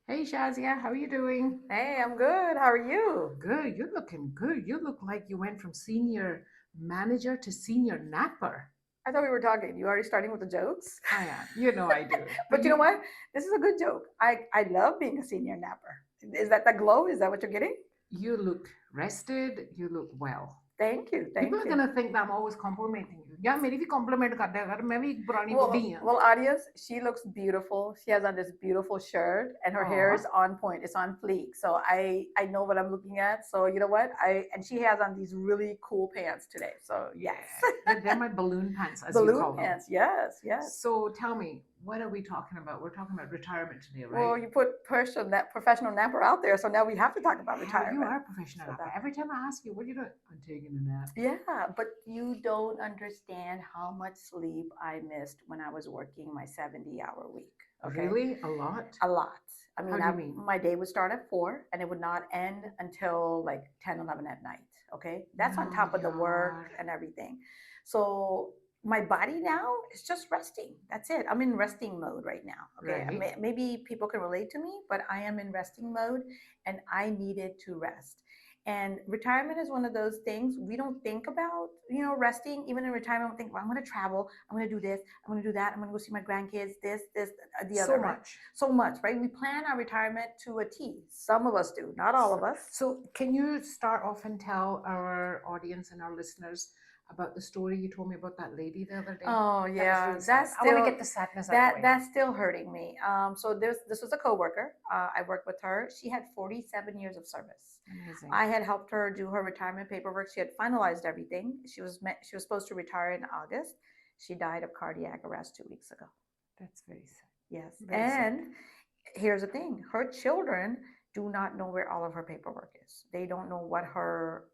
Hey Shazia, how are you doing? Hey, I'm good. How are you? Good, you're looking good. You look like you went from senior manager to senior napper. I thought we were talking. You already starting with the jokes? I am. You know I do. But But you know you what? This is a good joke. I love being a senior napper. Is that the glow? Is that what you're getting? you look rested, you look well. Thank you. People Thank are you. gonna think that I'm always complimenting you. Yeah, मेरी भी compliment कर दिया कर मैं भी एक पुरानी बुढ़ी हूँ. Well, audience, she looks beautiful. She has on this beautiful shirt, and her hair is Aw, on point. It's on fleek. So I know what I'm looking at. So you know what? I and she has on these really cool pants today. So yes, yeah. They're my balloon pants, as you balloon call them. pants. Yes, yes. So tell me, what are we talking about? We're talking about retirement today, Well, right? you put person that professional napper out there, so now we have to talk about How you retirement. are a professional So napper. that Every time I ask you, what are you doing? I'm taking a nap. yeah, but you don't understand how much sleep I missed when I was working my 70-hour week. Okay, Really? A lot? a lot. I How mean, do you mean? my day would start at 4 and it would not end until like 10, 11 at night. Okay, that's on No, top of the work yaar. and everything. So my body now is just resting. That's it. I'm in resting mode right now. Okay, Right. maybe people can relate to me, but I am in resting mode and I needed to rest. And retirement is one of those things we don't think about, resting. Even in retirement, we think, well, I'm going to travel, I'm going to do this, I'm going to do that, I'm going to go see my grandkids, this, the So other, right? much. So much, right? We plan our retirement to a T. Some of us do, not all of us. So, can you start off and tell our audience and our listeners about the story you told me about that lady the other day? Oh That was yeah, really sad. that's I want to still get the sadness out of the that way. that's still hurting me. So this was a coworker. I worked with her. She had 47 years of service. Amazing. I had helped her do her retirement paperwork. She had finalized everything. She was supposed to retire in August. She died of cardiac arrest 2 weeks ago. That's very sad. Yes, Very sad. and here's the thing: her children do not know where all of her paperwork is. They don't know what her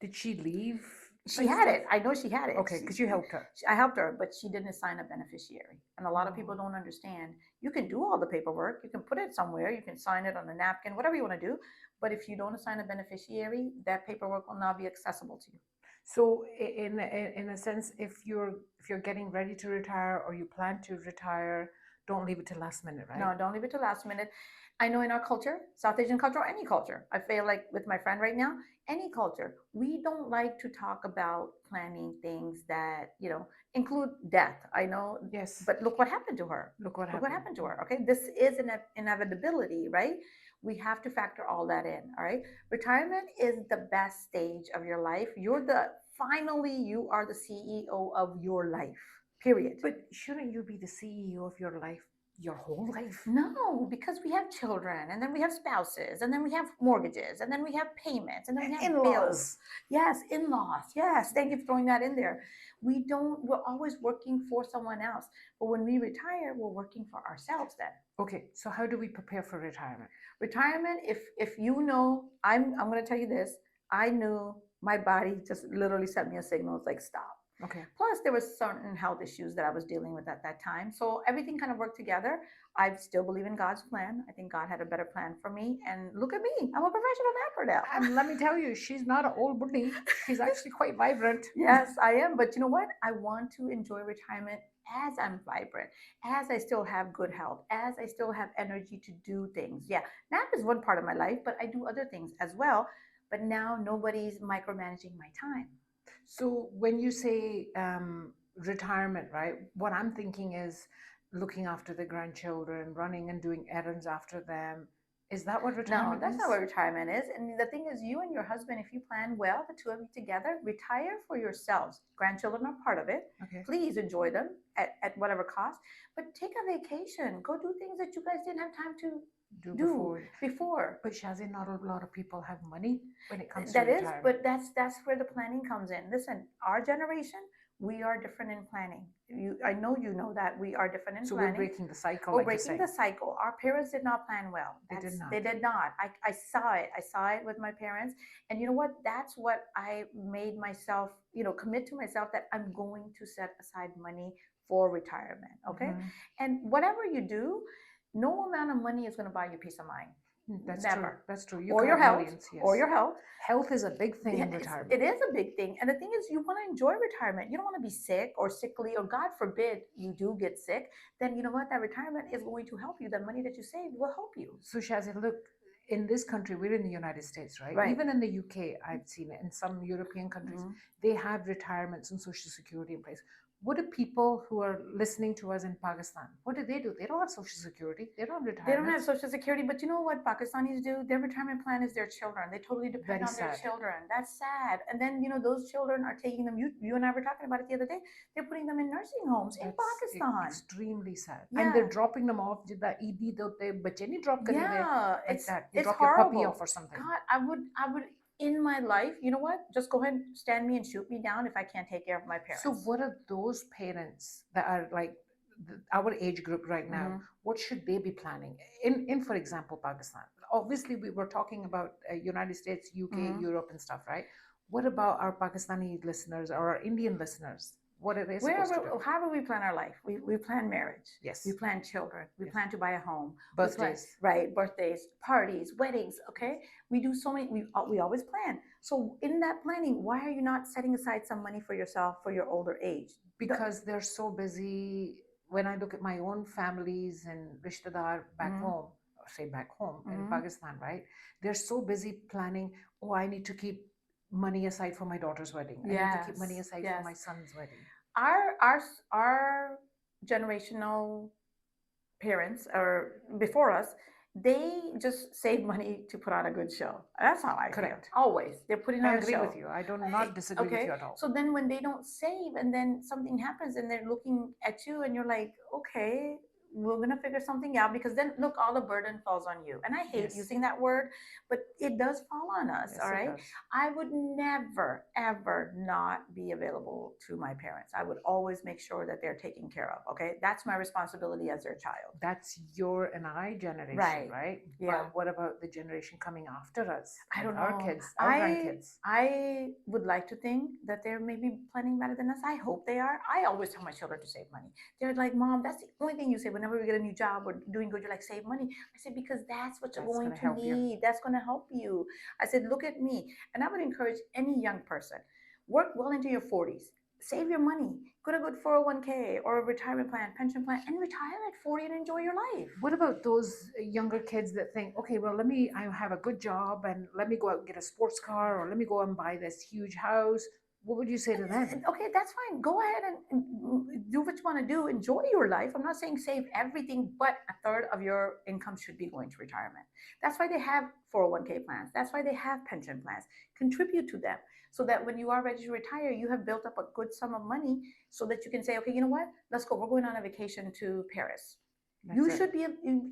Did she leave she like had stuff? it. I know she had it. Okay, because you helped her. I helped her, but she didn't assign a beneficiary. And a lot of people Oh. don't understand. You can do all the paperwork, you can put it somewhere, you can sign it on a napkin, whatever you want to do. But if you don't assign a beneficiary, that paperwork will not be accessible to you. So, in a sense, if you're getting ready to retire or you plan to retire, don't leave it to last minute, right? No, don't leave it to last minute. I know in our culture, South Asian culture, or any culture, I feel like with my friend right now, any culture, we don't like to talk about planning things that, include death. I know, Yes. but look what happened to her. Look what Look what happened. happened to her. Okay. This is an inevitability, right? We have to factor all that in. All right. Retirement is the best stage of your life. Finally, you are the CEO of your life, period. But shouldn't you be the CEO of your life your whole life? No, because we have children, and then we have spouses, and then we have mortgages, and then we have payments, and then we And have bills. in-laws. Yes, in laws. Yes, thank you for throwing that in there. We're always working for someone else. But when we retire, we're working for ourselves then. Okay, so how do we prepare for retirement? Retirement, if you know, I'm going to tell you this. I knew my body just literally sent me a signal. It's like, stop. Okay. Plus, there was certain health issues that I was dealing with at that time. So everything kind of worked together. I still believe in God's plan. I think God had a better plan for me. And look at me, I'm a professional napper now. And let me tell you, she's not an old buddy. She's actually quite vibrant. Yes, I am. But you know what? I want to enjoy retirement as I'm vibrant, as I still have good health, as I still have energy to do things. Yeah, nap is one part of my life, but I do other things as well. But now nobody's micromanaging my time. So when you say retirement, right? What I'm thinking is looking after the grandchildren, running and doing errands after them. Is that what No, retirement that's is? not what retirement is. And the thing is, you and your husband, if you plan well, the two of you together, retire for yourselves. Grandchildren are part of it. Okay. Please enjoy them at whatever cost. But take a vacation. Go do things that you guys didn't have time to Do do before. before. But Shazi, not a lot of people have money when it comes to That is, retirement. but that's where the planning comes in. Listen, our generation, we are different in planning. I know you know that we are different in So we're planning. breaking the cycle, We're like you're breaking saying. the cycle. Our parents did not plan well. They did not. They did not. I saw it. I saw it with my parents. And you know what? That's what I made myself, commit to myself that I'm going to set aside money for retirement. Okay. Mhm. And whatever you do, no amount of money is going to buy you peace of mind. That's true. Never. That's true. You Or your count health, millions, or yes. your health. Health is a big thing Yeah, in it's, retirement. it is a big thing. And the thing is, you want to enjoy retirement. You don't want to be sick or sickly, or God forbid you do get sick. Then you know what? That retirement is going to help you. The money that you save will help you. So, Shazia, look, in this country, we're in the United States, right? Right. Even in the UK, I've seen it. In some European countries, Mhm. they have retirements and social security in place. What do people who are listening to us in Pakistan, what do? They don't have social security. They don't have They don't have retirements. social security, but you know what Pakistanis do? Their retirement plan is their children. They totally depend Very on their sad. children. That's sad. And then, those children are taking them. You and I were talking about it the other day. They're putting them in nursing homes in That's Pakistan. extremely sad. And they're Yeah. dropping them off. जिद्दां ईदी दे उत्ते बच्चे नहीं drop करी दे, Yeah. like It's that. You it's drop your puppy horrible. off or something. God, I would in my life, you know what? Just go ahead and stand me and shoot me down if I can't take care of my So parents. what are those parents that are like our age group right now? Mhm. What should they be planning? In for example, Pakistan. Obviously, we were talking about United States, UK, Mhm. Europe, and stuff, right? What about our Pakistani listeners or our Indian listeners? What are they supposed to do? However we plan our life, we plan marriage, we Yes. plan children, we Yes. plan to buy a home, we plan, Birthdays. right, birthdays, parties, weddings. Okay, we do so many. We always plan. So in that planning, why are you not setting aside some money for yourself for your older age? Because they're so busy. When I look at my own families and rishtadar back Mhm. home, or say back home in Mhm. Pakistan, right? They're so busy planning, oh, I need to keep money aside for my daughter's wedding. I need to keep money Yes, aside for yes. my son's wedding. Our generational parents or before us, they just save money to put on a good show. That's how I feel. Correct. Always. They're putting I on a agree show. with you. I do not disagree with Okay. you at all. So then when they don't save and then something happens and they're looking at you and you're like, okay, we're going to figure something out, because then look, all the burden falls on you. And I hate Yes. using that word, but it does fall on us. Yes, All it right. does. I would never, ever not be available to my parents. I would always make sure that they're taken care of. Okay. That's my responsibility as their child. That's your and I generation, Right. right? Yeah. But what about the generation coming after us? I Like don't our know. kids, our grandkids? I would like to think that they're maybe planning better than us. I hope they are. I always tell my children to save money. They're like, Mom, that's the only thing you say whenever we get a new job or doing good. You're like, save money. I said, because that's what you're That's going gonna to help you. need. That's going to help you. I said, look at me. And I would encourage any young person, work well into your 40s. Save your money. Go to a good 401k or a retirement plan, pension plan, and retire at 40 and enjoy your life. What about those younger kids that think, okay, well, I have a good job and let me go out and get a sports car or let me go and buy this huge house? What would you say to them? Okay, that's fine. Go ahead and do what you want to do. Enjoy your life. I'm not saying save everything, but a third of your income should be going to retirement. That's why they have 401k plans. That's why they have pension plans. Contribute to them so that when you are ready to retire, you have built up a good sum of money so that you can say, okay, you know what? Let's go. We're going on a vacation to Paris. You That's it.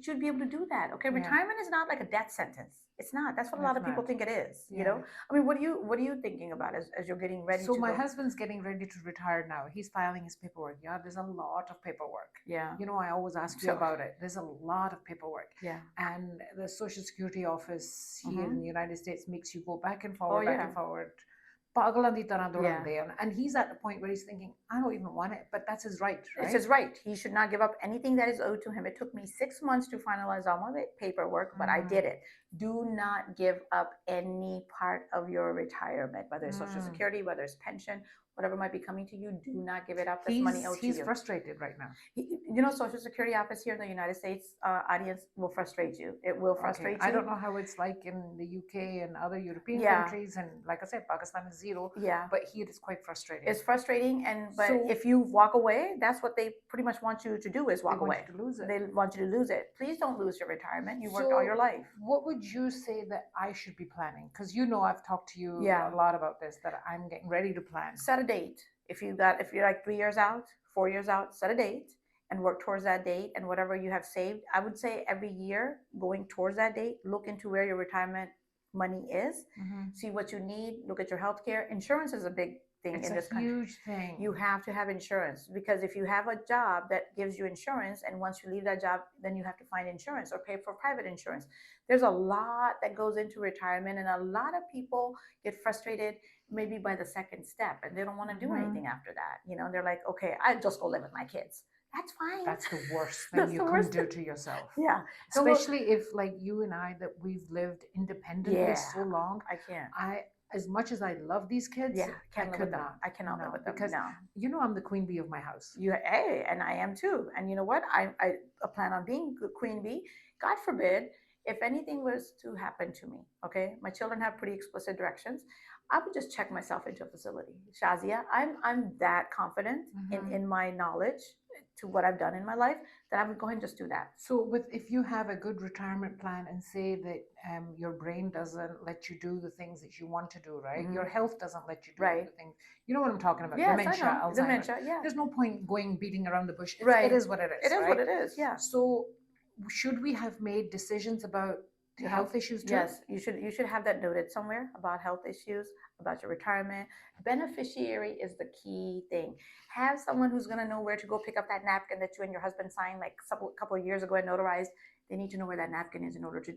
should be able to do that. Okay, Yeah. retirement is not like a death sentence. It's not. That's what a lot It's of people not. think it is. Yeah. I mean, what are you thinking about as you're getting ready So to my go? husband's getting ready to retire now. He's filing his paperwork. Yeah, there's a lot of paperwork. Yeah. You know, I always ask you So- about it. There's a lot of paperwork. Yeah. And the Social Security office here Mhm. in the United States makes you go back and forward, Oh, back yeah. and forward. Pagalan di tarah Yeah. dorande. And he's at the point where he's thinking, I don't even want it, but that's his right, It's right? his right. He should not give up anything that is owed to him. It took me 6 months to finalize all my paperwork, but I did it. Do not give up any part of your retirement, whether it's Social Security, whether it's pension, whatever might be coming to you. Do not give it up. That's money owed to He's you. frustrated right now. Social Security office here in the United States, audience will frustrate you. It will frustrate you. I don't know how it's like in the UK and other European Yeah. countries, and like I said, Pakistan is zero. Yeah. But here it's quite frustrating. It's frustrating, but So- if you walk away, that's what they pretty much want you to do is walk They want away. you to lose it. They want you to lose it. Please don't lose your retirement. You worked all your life. What would you say that I should be planning? Because I've talked to you Yeah. a lot about this, that I'm getting ready to plan. Set a date. If you're like 3 years out, 4 years out, set a date and work towards that date. And whatever you have saved, I would say every year going towards that date, look into where your retirement money is, see what you need, look at your health care. Insurance is a big thing It's in a this country. huge thing. You have to have insurance, because if you have a job that gives you insurance and once you leave that job, then you have to find insurance or pay for private insurance. There's a lot that goes into retirement, and a lot of people get frustrated maybe by the second step and they don't want to do anything after that. They're like, okay, I just go live with my kids. That's fine. That's the worst thing That's you the can worst. do to yourself. Yeah. Don't. Especially if, like you and I, that we've lived independently Yeah. so long. I can't. I, as much as I love these kids, Yeah. I Can't live with could them. not. I cannot live No, with them. because No. I'm the queen bee of my house. You, hey, and I am too. And you know what? I plan on being queen bee. God forbid if anything was to happen to me. Okay, my children have pretty explicit directions. I would just check myself into a facility. Shazia, I'm that confident in my knowledge to what I've done in my life that I would go ahead and just do that. So, with if you have a good retirement plan and say that your brain doesn't let you do the things that you want to do, right? Your health doesn't let you do all Right. the things. You know what I'm talking about? Yes, I Dementia, know. Alzheimer's. Dementia, yeah. There's no point going beating around the bush. Right. It is what it It is, is right? what it is, yeah. So, should we have made decisions about the Your health issues too? Yes, you should have that noted somewhere about health issues, about your retirement. Beneficiary is the key thing. Have someone who's going to know where to go pick up that napkin that you and your husband signed like a couple of years ago and notarized. They need to know where that napkin is in order to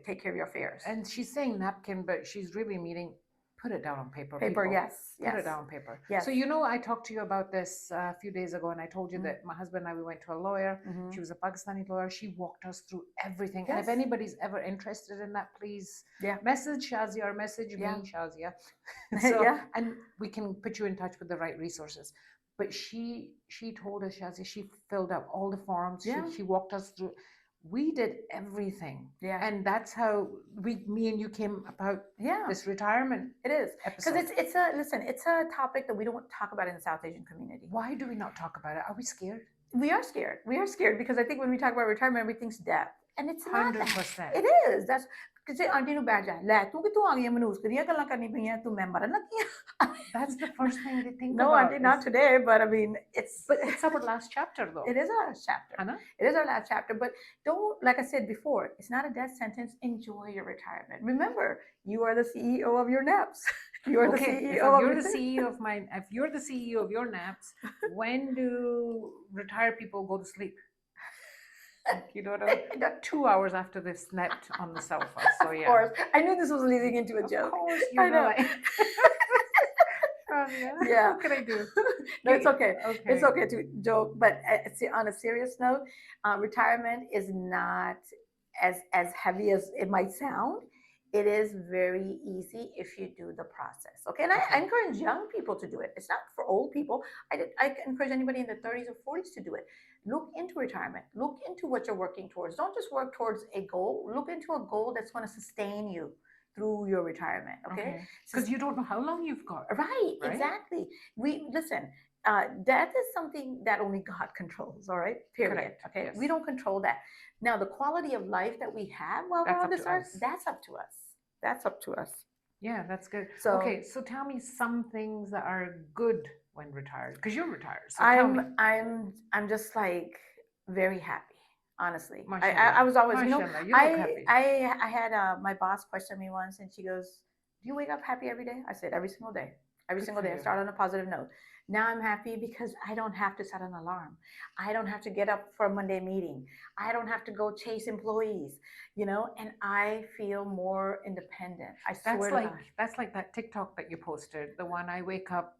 take care of your affairs. And she's saying napkin, but she's really meaning put it down on paper. Paper, people. yes, Put yes. it down on paper. Yes. So I talked to you about this a few days ago, and I told you that my husband and I, we went to a lawyer. She was a Pakistani lawyer. She walked us through everything. And if Yes. anybody's ever interested in that, please Yeah. message Shazia or message Yeah. me, Shazia. Yeah. And we can put you in touch with the right resources. But she told us, Shazia, she filled out all the forms. Yeah. She walked us through. We did everything. Yeah. And that's how me and you came about this retirement. It is. Because it's a topic that we don't talk about in the South Asian community. Why do we not talk about it? Are we scared? We are scared. We are scared because I think when we talk about retirement, everything's death. And it's not 100%. It is. That's because auntie ਨੂੰ ਬੈਠ ਜਾ ਲੈ ਤੂੰ ਕਿਤੋਂ ਆ ਗਈ ਮਨੂਸ ਕਰੀਆਂ ਗੱਲਾਂ ਕਰਨੀ ਪਈਆਂ ਤੂੰ ਮੈਂ ਮਰਨ ਲੱਗੀ That's the first thing they think no, about. auntie, not today, but I mean it's our last chapter though. It is our last chapter. Anna? It is our last chapter, but don't, like I said before, it's not a death sentence. Enjoy your retirement. Remember, you are the CEO of your naps. You are the CEO. If you're the CEO of mine, if you're the CEO of your naps, when do retired people go to sleep? You know what I mean? 2 hours after they've slept on the sofa. So yeah. Of course. I knew this was leading into a joke. Of course, you know. Yeah. What can I do? No, it's okay. It's okay to joke, but on a serious note, retirement is not as heavy as it might sound. It is very easy if you do the process. Okay, and I encourage young people to do it. It's not for old people. I encourage anybody in their 30s or 40s to do it. Look into retirement. Look into what you're working towards. Don't just work towards a goal. Look into a goal that's going to sustain you through your retirement. Okay, because you don't know how long you've got. Right? Exactly. We listen. Death is something that only God controls. All right. Period. Correct. Okay. Yes. We don't control that. Now, the quality of life that we have while we're on this earth, that's up to us. That's up to us. Yeah, that's good. So, so tell me some things that are good when retired, because you're retired. So I'm just like very happy. Honestly, I was always, I had my boss question me once, and she goes, "Do you wake up happy every day?" I said, "Every single day. Every single day." I start on a positive note. Now I'm happy because I don't have to set an alarm. I don't have to get up for a Monday meeting. I don't have to go chase employees, and I feel more independent. I swear to God. That's like that TikTok that you posted, the one I wake up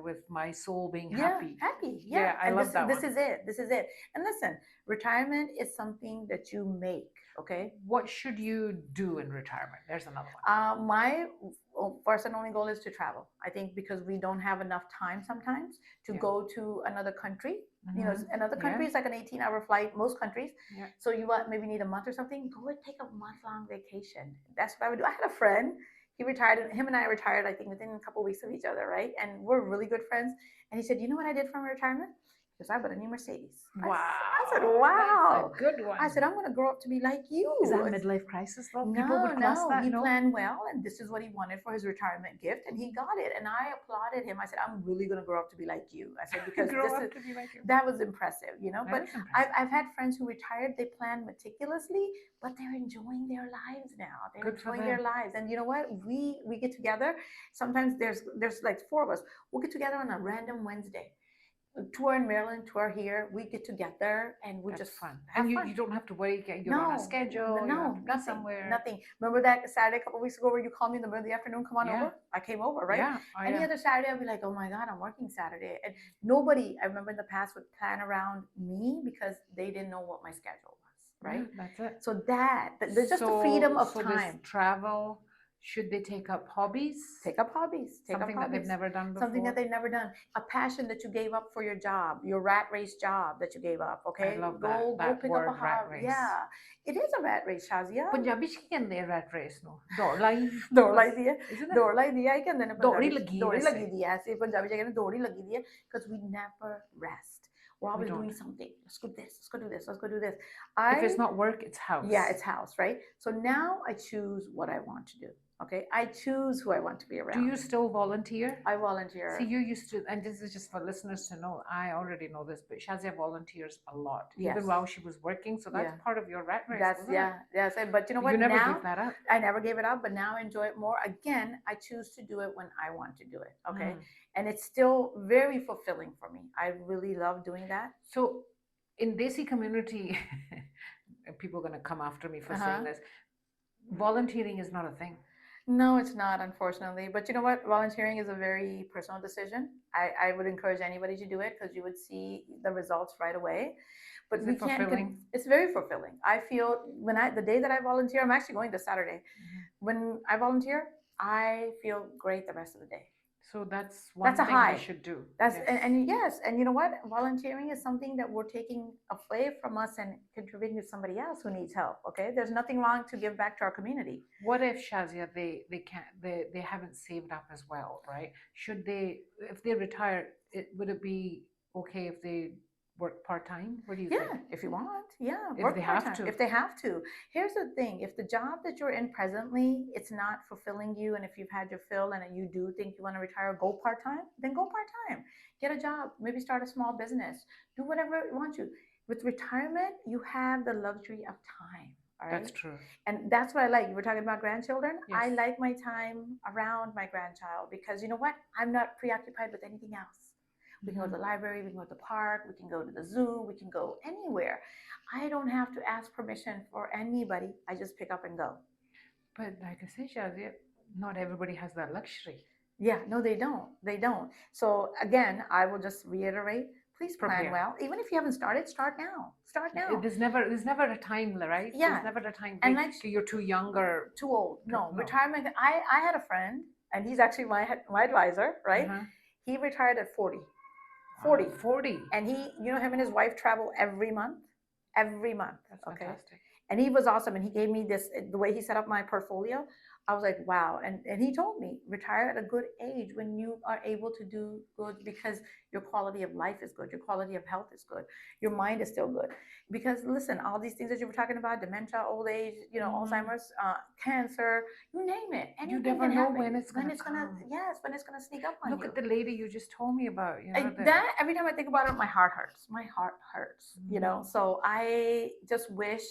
with my soul being happy. Happy. Yeah, I love that one. This is it. This is it. And listen, retirement is something that you make. Okay. What should you do in retirement? There's another one. My first and only goal is to travel. I think because we don't have enough time sometimes to go to another country. Another country is like an 18-hour flight, most countries. Yeah. So you maybe need a month or something. Go and take a month-long vacation. That's what I would do. I had a friend. He retired. Him and I retired, I think, within a couple of weeks of each other, right? And we're really good friends. And he said, "You know what I did for my retirement? Because I bought a new Mercedes." Wow. I said, "Wow, that's a good one." I said, "I'm going to grow up to be like you." Is that a midlife crisis though? People would class that? He planned well, and this is what he wanted for his retirement gift, and he got it. And I applauded him. I said, "I'm really going to grow up to be like you." I said, "Because to be like you. That was impressive, But I've had friends who retired. They planned meticulously, but they're enjoying their lives now. They're enjoying their lives, and you know what? We get together. Sometimes there's like 4 of us. We'll get together on a random Wednesday. tour in Maryland, tour here. We get together and we That's just fun. have And you fun. don't have to worry, you're on a No, schedule, you have to no, be nothing, somewhere. nothing. Remember that Saturday a couple weeks ago where you called me in the middle of the afternoon, come on Yeah. over? I came over, right? Yeah. Oh, Any yeah. other Saturday, I'd be like, oh my God, I'm working Saturday. And nobody, I remember in the past, would plan around me because they didn't know what my schedule was, Yeah, right? that's it. So there's just the freedom of So this time. travel, should they take up hobbies? Take up hobbies. Take up Something that they've hobbies. never done Something that before? they've never done. A passion that you gave up for your job, your rat race job that you gave up. I Okay, love go that pick up a word, rat hobby. race. Yeah, it is a rat race, Shazia. Punjabi ਚ ਕੀ ਕਹਿੰਦੇ ਆ rat race ਨੂੰ ਦੌੜ ਲਾਈ ਦੌੜ ਬਸ ਲਾਈ ਦੀ ਹੈ isn't it ਦੌੜ ਲਾਈ ਦੀ ਹੈ ਇਹ ਕਹਿੰਦੇ ਨੇ ਦੌੜੀ ਪੰਜਾਬੀ ਚ ਲੱਗੀ ਦੌੜੀ ਵੈਸੇ ਲੱਗੀ ਦੀ ਹੈ ਅਸੀਂ ਪੰਜਾਬੀ ਚ ਕਹਿੰਦੇ ਦੌੜੀ ਲੱਗੀ ਦੀ ਹੈ because we never rest. We're we always doing don't something. Let's go this, let's go do this, let's go do this. if it's not work it's house Yeah, it's house, right? So now I choose what I want to do. Okay, I choose who I want to be around. do you still volunteer? I volunteer. See, you used to, and this is just for listeners to know, I already know this, but Shazia volunteers a lot, Yes. even while she was working. So that's Yeah. part of your rat race. That's wasn't it? yeah. So, but you know what? You never now gave that up. I never gave it up, but now I enjoy it more. Again, I choose to do it when I want to do it. Okay, and it's still very fulfilling for me. I really love doing that. So, in Desi community, people are going to come after me for saying this. Volunteering is not a thing. No, it's not, unfortunately. But you know what? Volunteering is a very personal decision. I would encourage anybody to do it because you would see the results right away. But Is it fulfilling? It's very fulfilling. I feel the day that I volunteer, I'm actually going this Saturday. When I volunteer, I feel great the rest of the day. So that's one thing high. we should do. That's yes. And yes, and you know what? Volunteering is something that we're taking away from us and contributing to somebody else who needs help. Okay, there's nothing wrong to give back to our community. What if, Shazia, they can't, they haven't saved up as well, right? Should they, if they retire, would it be okay if they work part-time? What do you think? Yeah, if you want. Yeah, if they have to. If they have to. Here's the thing. If the job that you're in presently, it's not fulfilling you, and if you've had your fill and you do think you want to retire, go part-time, then go part-time. Get a job. Maybe start a small business. Do whatever you want to. With retirement, you have the luxury of time. All right? That's true. And that's what I like. You were talking about grandchildren. Yes. I like my time around my grandchild because you know what? I'm not preoccupied with anything else. We can go to the library, we can go to the park, we can go to the zoo, we can go anywhere. I don't have to ask permission for anybody. I just pick up and go. But like I said, Shazia, not everybody has that luxury. Yeah, no, they don't. They don't. So again, I will just reiterate, please plan well. Even if you haven't started, start now. Start now. There's never a time, right? Yeah. There's never a time. And like you're too young or too old. No. Retirement. I had a friend, and he's actually my advisor, right? He retired at 40. 40. And him and his wife travel every month. That's fantastic. And he was awesome. And he gave me this, the way he set up my portfolio, I was like, wow. And he told me, retire at a good age when you are able to do good because your quality of life is good. Your quality of health is good. Your mind is still good. Because listen, all these things that you were talking about, dementia, old age, Alzheimer's, cancer, you name it. You never know when it's going to come. Yes, when it's going to sneak up on you. Look at the lady you just told me about. That, every time I think about it, my heart hurts. My heart hurts, So I just wish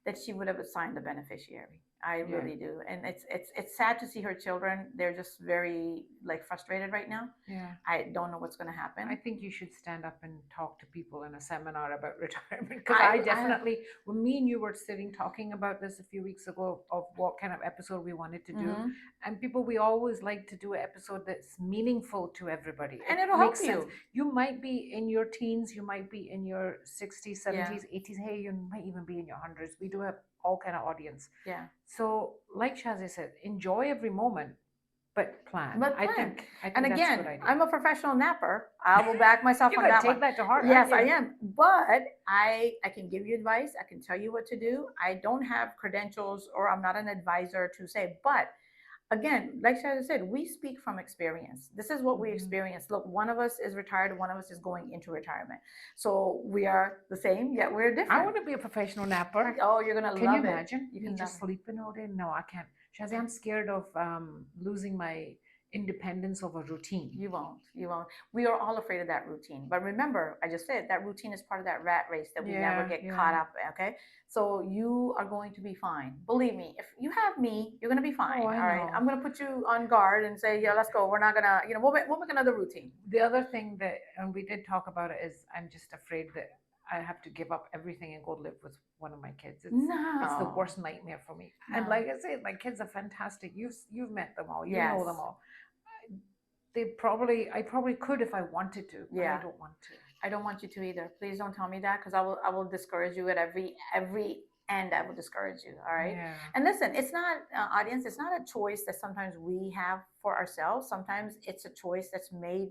that she would have assigned a beneficiary. I really do. And it's sad to see her children. They're just very frustrated right now. Yeah. I don't know what's going to happen. I think you should stand up and talk to people in a seminar about retirement. Because I definitely, when me and you were sitting talking about this a few weeks ago of what kind of episode we wanted to do, and people, we always like to do an episode that's meaningful to everybody. And it'll help you. You might be in your teens, you might be in your 60s, 70s, 80s. Hey, you might even be in your hundreds. We do have all kind of audience. Yeah. So, like Shazia said, enjoy every moment, but plan. I think and again, that's a good idea. I'm a professional napper. I will back myself on that. Take that to heart. Yes, I am. But I can give you advice. I can tell you what to do. I don't have credentials, or I'm not an advisor to say. But again, like I said, we speak from experience. This is what we experience. Look, one of us is retired, one of us is going into retirement. So we are the same, yet we're different. I want to be a professional napper. Oh, you're going to love it. Can you imagine? You can just sleep in all day? No, I can't. Shazia, I'm scared of losing my independence of a routine. You won't. You won't. We are all afraid of that routine. But remember, I just said that routine is part of that rat race that we never get caught up in. Okay. So you are going to be fine. Believe me, if you have me, you're going to be fine. Oh, I all right. know. I'm going to put you on guard and say, yeah, let's go. We're not going to, we'll make another routine. The other thing that, and we did talk about it, is I'm just afraid that I have to give up everything and go live with one of my kids. It's the No. worst nightmare for me. And No. like I said, my kids are fantastic. You've met them all. You Yes. know them all. I probably could if I wanted to, but Yeah. I don't want to. I don't want you to either. Please don't tell me that, because I will discourage you at every end. I will discourage you. All right. Yeah. And listen, it's not audience. It's not a choice that sometimes we have for ourselves. Sometimes it's a choice that's made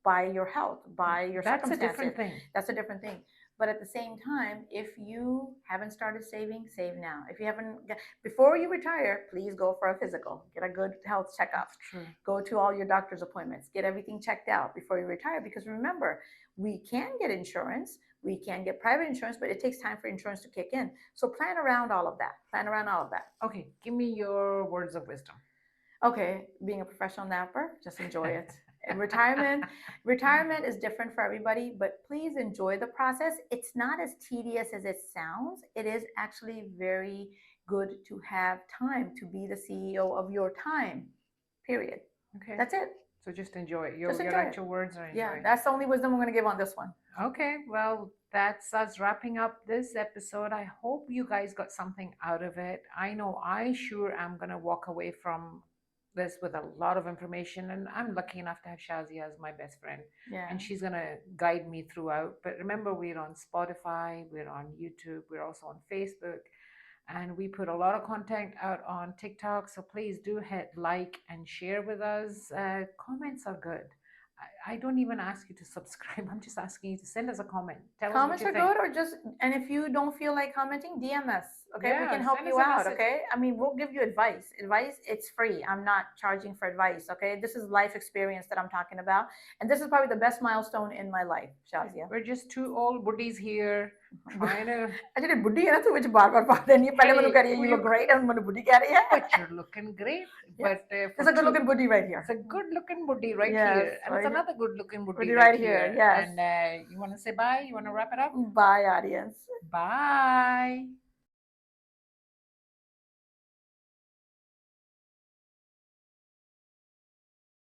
by your health, by your That's a circumstances. different thing. That's a different thing. But at the same time, if you haven't started saving, save now. If you haven't, before you retire, please go for a physical. Get a good health checkup. That's true. Go to all your doctor's appointments. Get everything checked out before you retire. Because remember, we can get insurance. We can get private insurance, but it takes time for insurance to kick in. So plan around all of that. Plan around all of that. Okay, give me your words of wisdom. Okay, being a professional napper, just enjoy it. And retirement is different for everybody, but please enjoy the process. It's not as tedious as it sounds. It is actually very good to have time to be the CEO of your time. Period. Okay. That's it. So just enjoy it. Your Just enjoy actual it. words are enjoy. Yeah, that's the only wisdom I'm going to give on this one. Okay, well, that's us wrapping up this episode. I hope you guys got something out of it. I know I sure am going to walk away from this with a lot of information, and I'm lucky enough to have Shazia as my best friend. Yeah. And she's going to guide me throughout. But remember, we're on Spotify, we're on YouTube, we're also on Facebook, and we put a lot of content out on TikTok. So please do hit like and share with us. Comments are good. I don't even ask you to subscribe. I'm just asking you to send us a comment. Tell Comments us are good, or just, and if you don't feel like commenting, DM us. Okay, we Yeah, can help send you us a out. message. Okay, I mean, we'll give you advice. It's free. I'm not charging for advice. Okay, this is life experience that I'm talking about, and this is probably the best milestone in my life, Shazia. We're just two old buddies here trying to. actually बुड्ढी है ना तू मुझे बार बार बात देनी है पहले मैंने कह रही है you look great and मैंने बुड्ढी कह रही है But you're looking great. Yes. But there's a good looking buddhi right here. It's a good looking buddhi right Yes, here, and right it's here. another good looking buddhi Buddhi right right here, here. yes. And you want to say bye? You want to wrap it up? Bye audience. Bye.